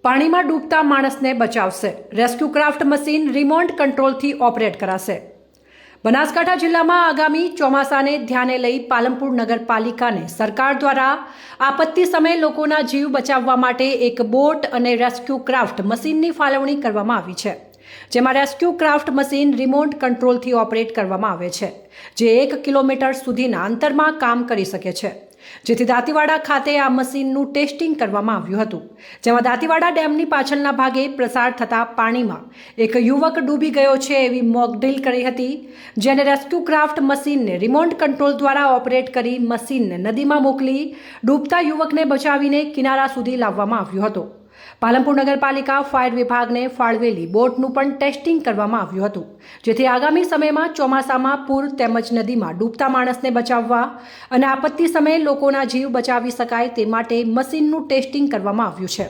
પાણીમાં ડૂબતા માણસને બચાવશે। રેસ્ક્યુ ક્રાફ્ટ મશીન રિમોટ કંટ્રોલથી ઓપરેટ કરાશે। બનાસકાંઠા જિલ્લામાં આગામી ચોમાસાને ધ્યાને લઈ પાલનપુર નગરપાલિકાને સરકાર દ્વારા આપત્તિ સમયે લોકોના જીવ બચાવવા માટે એક બોટ અને રેસ્ક્યુ ક્રાફ્ટ મશીનની ફાળવણી કરવામાં આવી છે, જેમાં રેસ્ક્યુ ક્રાફ્ટ મશીન રિમોટ કંટ્રોલથી ઓપરેટ કરવામાં આવે છે, જે 1 કિલોમીટર સુધીના અંતરમાં કામ કરી શકે છે। જેથી દાંતીવાડા ખાતે આ મશીનનું ટેસ્ટિંગ કરવામાં આવ્યું હતું, જેમાં દાંતીવાડા ડેમની પાછળના ભાગે પ્રસાર થતા પાણીમાં એક યુવક ડૂબી ગયો છે એવી મોકડ્રીલ કરી હતી, જેને રેસ્ક્યુ ક્રાફ્ટ મશીનને રિમોટ કંટ્રોલ દ્વારા ઓપરેટ કરી મશીનને નદીમાં મોકલી ડૂબતા યુવકને બચાવીને કિનારા સુધી લાવવામાં આવ્યો હતો। પાલનપુર નગરપાલિકા ફાયર વિભાગને ફાળવેલી બોટનું પણ ટેસ્ટિંગ કરવામાં આવ્યું હતું, જેથી આગામી સમયમાં ચોમાસામાં પૂર તેમજ નદીમાં ડૂબતા માણસને બચાવવા અને આપત્તિ સમયે લોકોના જીવ બચાવી શકાય તે માટે મશીનનું ટેસ્ટિંગ કરવામાં આવ્યું છે।